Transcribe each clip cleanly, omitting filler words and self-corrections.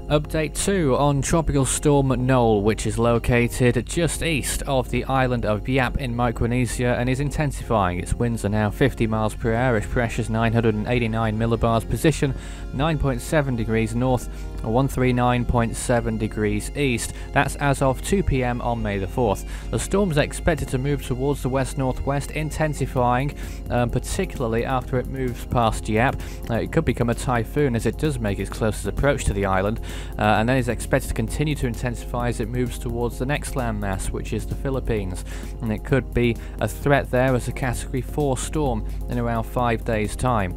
Update 2 on Tropical Storm Noul, which is located just east of the island of Yap in Micronesia and is intensifying. Its winds are now 50 miles per hour, its pressure is 989 millibars, position 9.7 degrees north, 139.7 degrees east. That's as of 2 PM on May the 4th. The storm is expected to move towards the west-northwest, intensifying, particularly after it moves past Yap. It could become a typhoon as it does make its closest approach to the island. And then is expected to continue to intensify as it moves towards the next landmass, which is the Philippines, and it could be a threat there as a Category 4 storm in around 5 days' time.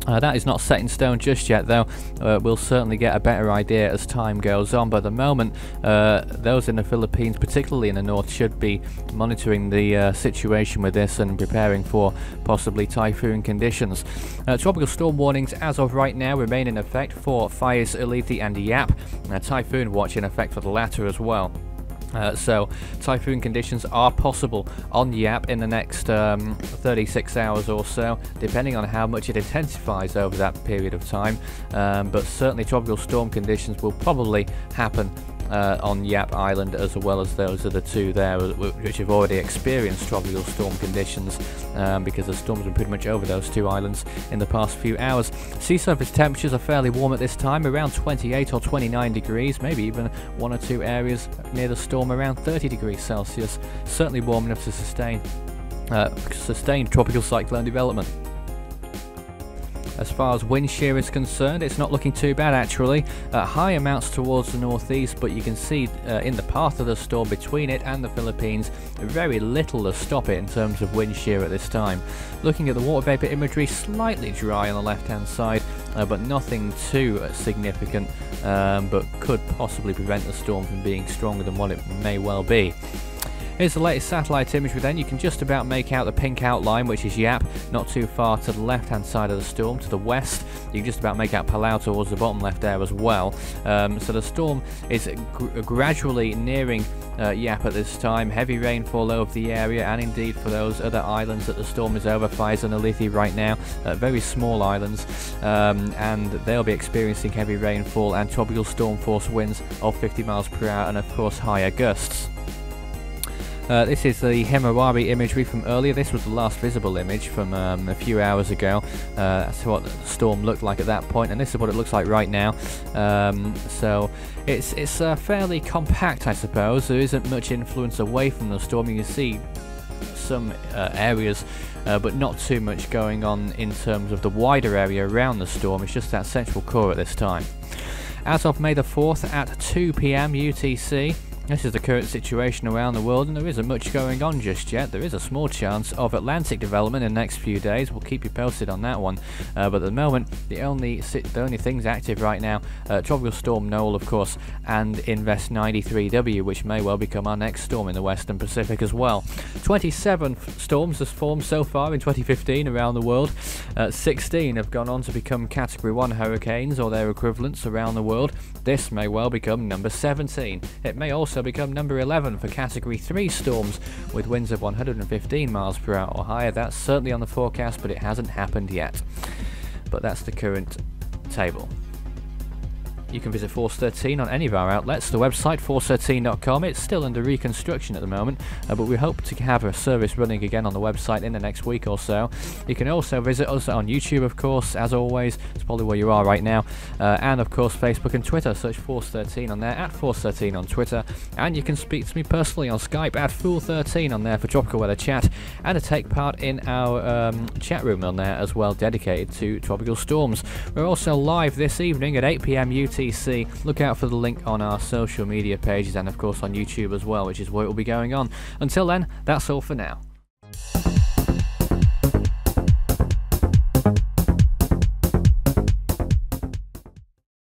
That is not set in stone just yet, though. We'll certainly get a better idea as time goes on, but at the moment those in the Philippines, particularly in the north, should be monitoring the situation with this and preparing for possibly typhoon conditions. Tropical storm warnings as of right now remain in effect for Fires, Ulithi and Yap. Typhoon watch in effect for the latter as well. So typhoon conditions are possible on Yap in the next 36 hours or so, depending on how much it intensifies over that period of time, but certainly tropical storm conditions will probably happen on Yap Island, as well as those other two there which have already experienced tropical storm conditions, because the storms have been pretty much over those two islands in the past few hours. Sea surface temperatures are fairly warm at this time, around 28 or 29 degrees, maybe even one or two areas near the storm around 30 degrees Celsius. Certainly warm enough to sustain tropical cyclone development. As far as wind shear is concerned, it's not looking too bad actually. High amounts towards the northeast, but you can see in the path of the storm between it and the Philippines, very little to stop it in terms of wind shear at this time. Looking at the water vapor imagery, slightly dry on the left hand side, but nothing too significant, but could possibly prevent the storm from being stronger than what it may well be. Here's the latest satellite imagery then. You can just about make out the pink outline, which is Yap, not too far to the left hand side of the storm. To the west, you can just about make out Palau towards the bottom left there as well. So the storm is gradually nearing Yap at this time. Heavy rainfall over the area, and indeed for those other islands that the storm is over, Fires and Ulithi right now, very small islands, and they'll be experiencing heavy rainfall and tropical storm force winds of 50 miles per hour and of course higher gusts. This is the Himawari imagery from earlier. This was the last visible image from a few hours ago. That's what the storm looked like at that point, and this is what it looks like right now. So it's fairly compact, I suppose. There isn't much influence away from the storm. You can see some areas, but not too much going on in terms of the wider area around the storm. It's just that central core at this time. As of May the 4th at 2 PM UTC, this is the current situation around the world, and there isn't much going on just yet. There is a small chance of Atlantic development in the next few days. We'll keep you posted on that one. But at the moment, the only things active right now, Tropical Storm Noul, of course, and Invest 93W, which may well become our next storm in the Western Pacific as well. 27 storms have formed so far in 2015 around the world. 16 have gone on to become Category 1 hurricanes or their equivalents around the world. This may well become number 17. It may also become number 11 for Category 3 storms with winds of 115 miles per hour or higher. That's certainly on the forecast, but it hasn't happened yet. But that's the current table. You can visit Force 13 on any of our outlets. The website, force13.com, it's still under reconstruction at the moment, but we hope to have a service running again on the website in the next week or so. You can also visit us on YouTube, of course, as always. It's probably where you are right now. And, of course, Facebook and Twitter. Search Force 13 on there, at Force 13 on Twitter. And you can speak to me personally on Skype, at Fool13 on there for Tropical Weather Chat, and to take part in our chat room on there as well, dedicated to tropical storms. We're also live this evening at 8 PM UTC. Look out for the link on our social media pages and of course on YouTube as well, which is where it will be going on. Until then, that's all for now.